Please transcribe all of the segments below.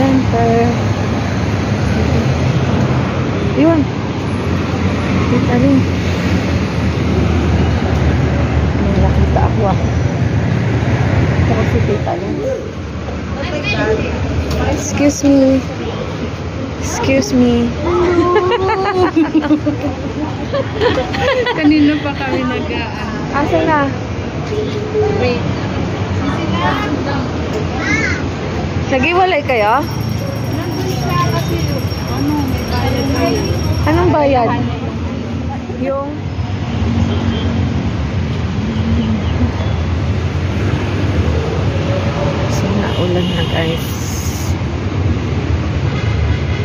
Center. Yun. Kita rin. May nakita ako ah. Ito kasi kita rin. Excuse me. Excuse me. Kanina pa kami nag-aan. Asa na? Wait. Nag-iwalay kayo? May bayad na. Anong bayad? Yung... So, naulan na guys.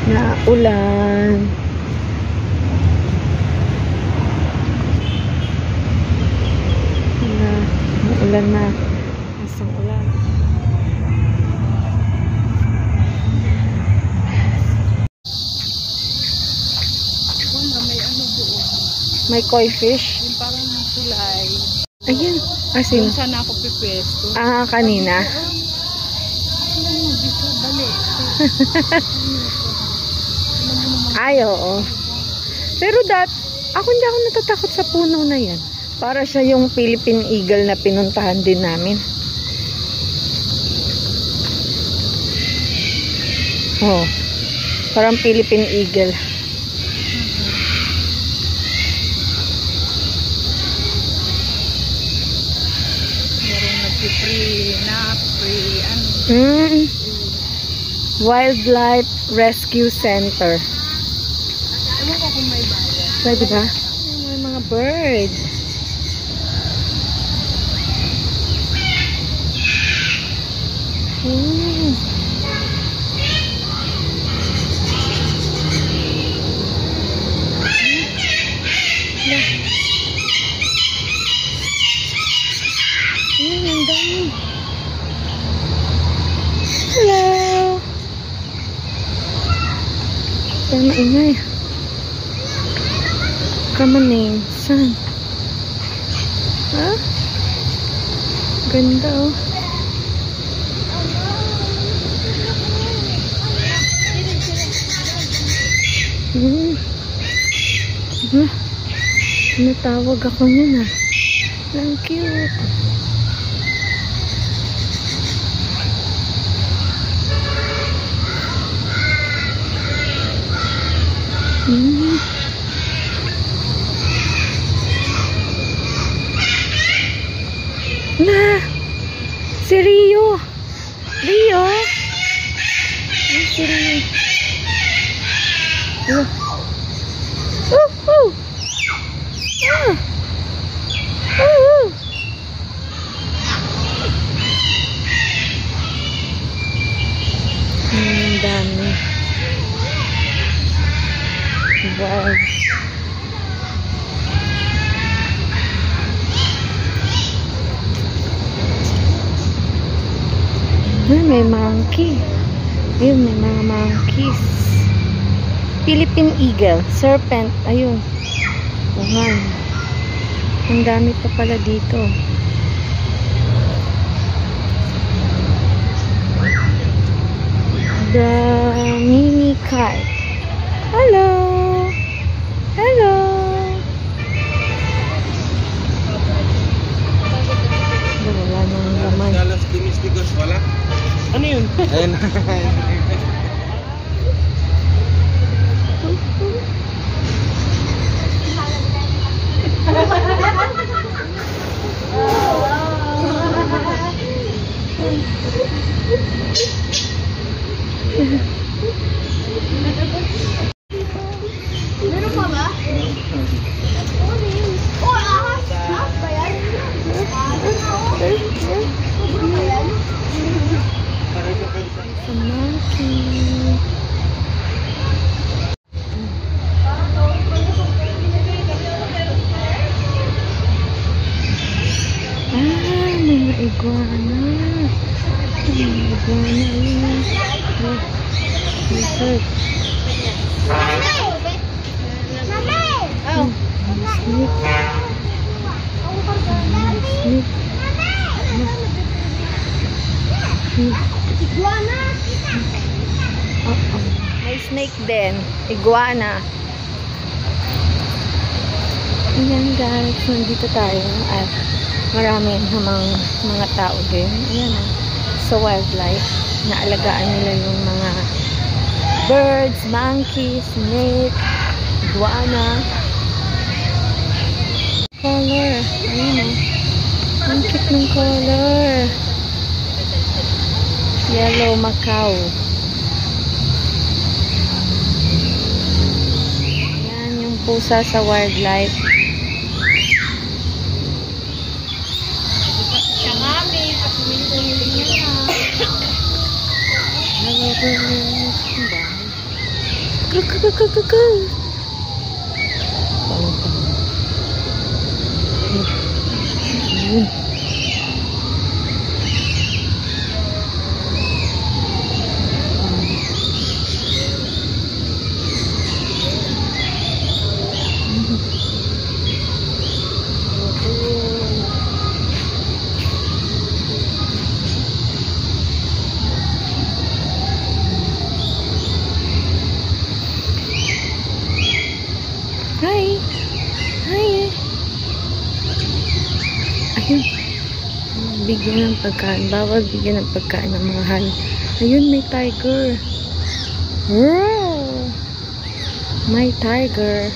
Naulan. Naulan na. Asang ulan. May ano doon. May koi fish? Yung parang tulay. Ayun. Asin. Doon sana ako pipwesto. Ah, kanina. Dito, dali. Ay, oo. Pero ako hindi ako natatakot sa puno na yan. Para siya yung Philippine Eagle na pinuntahan din namin. Oh. Parang Philippine Eagle. Merong nag-free na, free, ano. Wildlife Rescue Center. Ewan ko kung may bayad. Pwede ba? May mga birds. Ang dami. Hello. Pero maingay. Come on in. Saan? Ha? Ganda oh. Natawag ako niyan ah. Ang cute. Na! Si Rio! Rio! Si Rio. Ang dami. Wow. May monkey. Ayun, may mga monkeys. Philippine Eagle. Serpent. Ayun. Ayan. Ang dami pa pala dito. The mini kite. Hello. Hello. Wala nang laman. Dalas domesticos, wala? Ano yun? Ayun. Meron pa ba? Oh, ahas! Ahas ba yan? Sobrang ba yan? A monkey. May mga iguana. May iguana yun. Research. Oh. Sleep. Sleep. Iguana! May snake din. Iguana. Ayan guys, nandito tayo at marami namang mga tao din. Ayan sa wildlife. Naalagaan nila yung mga birds, monkeys, snake, iguana. Color. Ayan ang cute ng color. Yellow Macau. Yan yung pusa sa wildlife. Hi! Hi! Ayun. Bigyan ng pagkain. Bawal bigyan ng pagkain ng mga hayop. Ayun, may tiger. Wow! May tiger.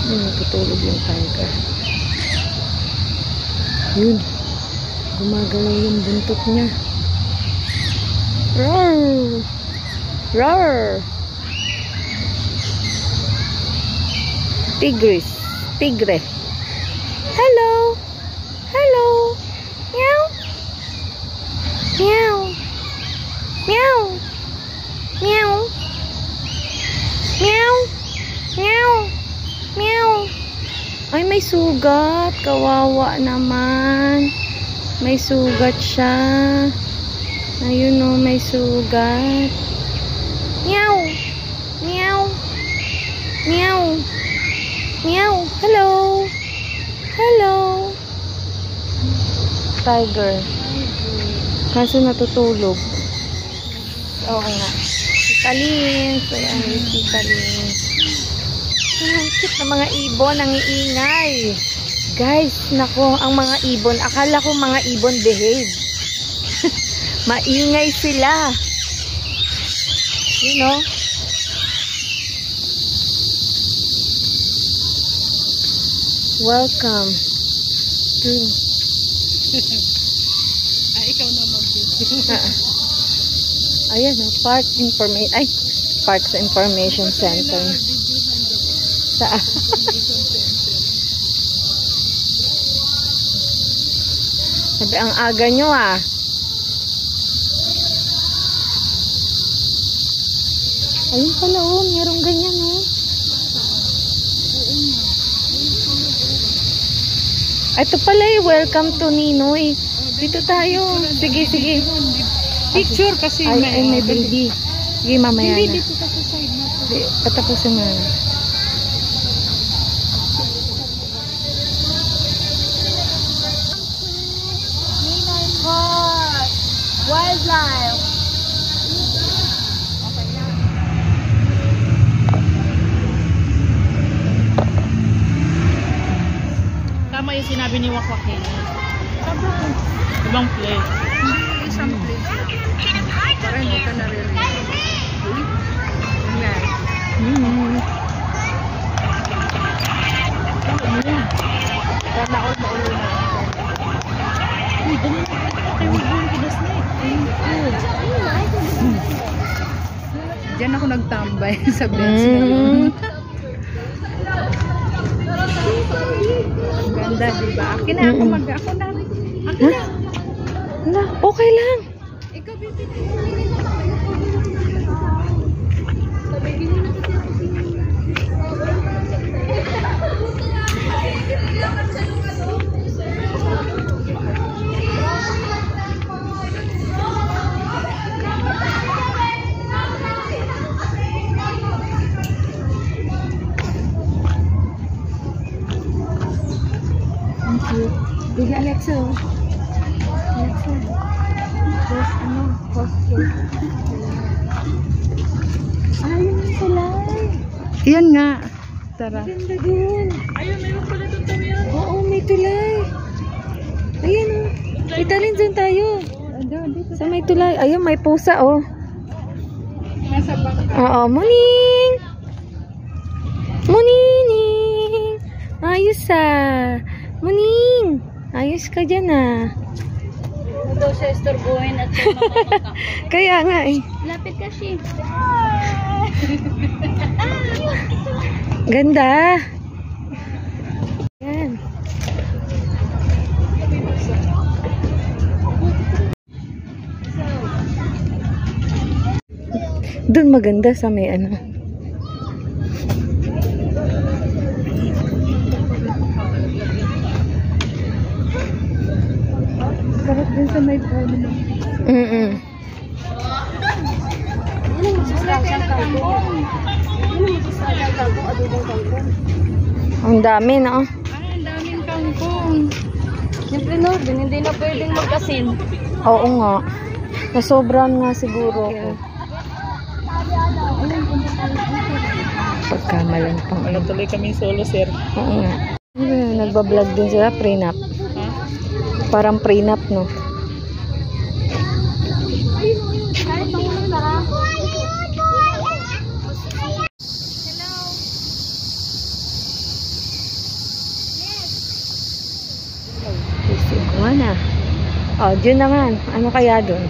Ayun, natutulog yung tiger. Yun. Gumagalaw yung buntot niya. Roar! Roar! Tigre. Hello. Hello. Meow. Meow. Meow. Meow. Meow. Meow. Meow. Ay, may sugat. Kawawa naman. May sugat siya. Ayun o, may sugat. Meow. Meow. Meow. Meow. Hello. Hello. Tiger. Kaso natutulog. Oo nga. Si Kalin. Ayan, si Kalin. Ang cute na mga ibon. Ang iingay. Guys, nako, ang mga ibon. Akala ko mga ibon behave. Maingay sila. You know? Welcome to ikaw na mag-video. Ayan, Parks Information Center. Saan? Sabi, ang aga nyo ah. Ayun pala oh, mayroong ganyan oh. Ito pala eh, welcome to Ninoy. Dito tayo. Sige, sige. Picture kasi Ay, may baby. Sige, mamaya Hindi, na. dito ka sa side na to. Patapusin mo na. Ninoy Park. Wildlife. Tama yung sinabi ni Wakwakin. Ibang place. Hindi isang place. Para hindi ka naririnig. Sana all maulo na. Uy, dali na. Tayo mag-buong kidas na Diyan ako nagtambay sa beds na yun. Ang ganda, diba? Akin na ako ako na. Akin na. Wala, okay lang. Ikaw, baby. Thank you. Bigyan Alexa. Alexa. There's ano. hostel. Ayun yung tulay. Yan nga. Tara. Ganda dun. Ayun, mayroon pala doon tayo. Oo, may tulay. Ayan o. Italin dyan tayo. Sa may tulay. Ayun, may pusa oh. Nasa bangka. Oo, morning! Morning! Ayos ah. Morning! Ayos ka dyan ah. Ano daw siya istorbuhin at siya mamamaka. Kaya nga eh. Lapit ka siya. Ganda. Yan. Doon maganda sa may ano. Sarap din sa may puno. Ang dami na. Ay, ang daming kangkong. Siyempre no, hindi na pwedeng magkasin. Oo nga. Nasobran nga siguro. Pagkamalan pang Wala tuloy kami solo, sir. Oo nga. Nagbablog din sila, prenup. Ha? Parang prenup, no? Iguana. Oh, dyan naman. Ano kaya dun?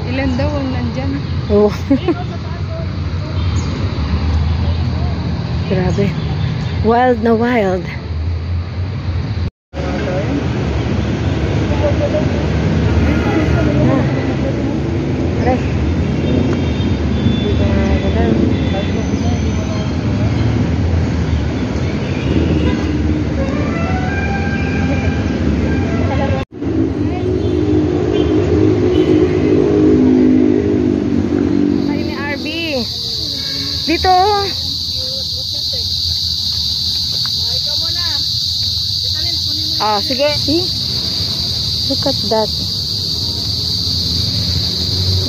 Ilan daw ang nandyan? Oh. Grabe. Wild na wild. Aray. Dito na galaw. Ay, ni RB. Dito. Ah, sige. See? Look at that.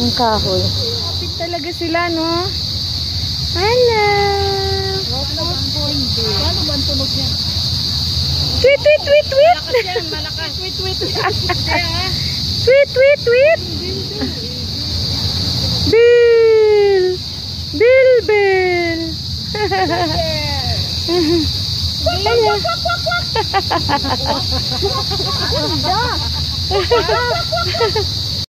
Ang kahoy. Kapit talaga sila, no? Hello! Paano ba ang tunog niya? Tweet, tweet, tweet, tweet! Malakas yan, malakas. Wait, wait, wait. Tweet, tweet, tweet! Bill! Bill, Bill! Bill!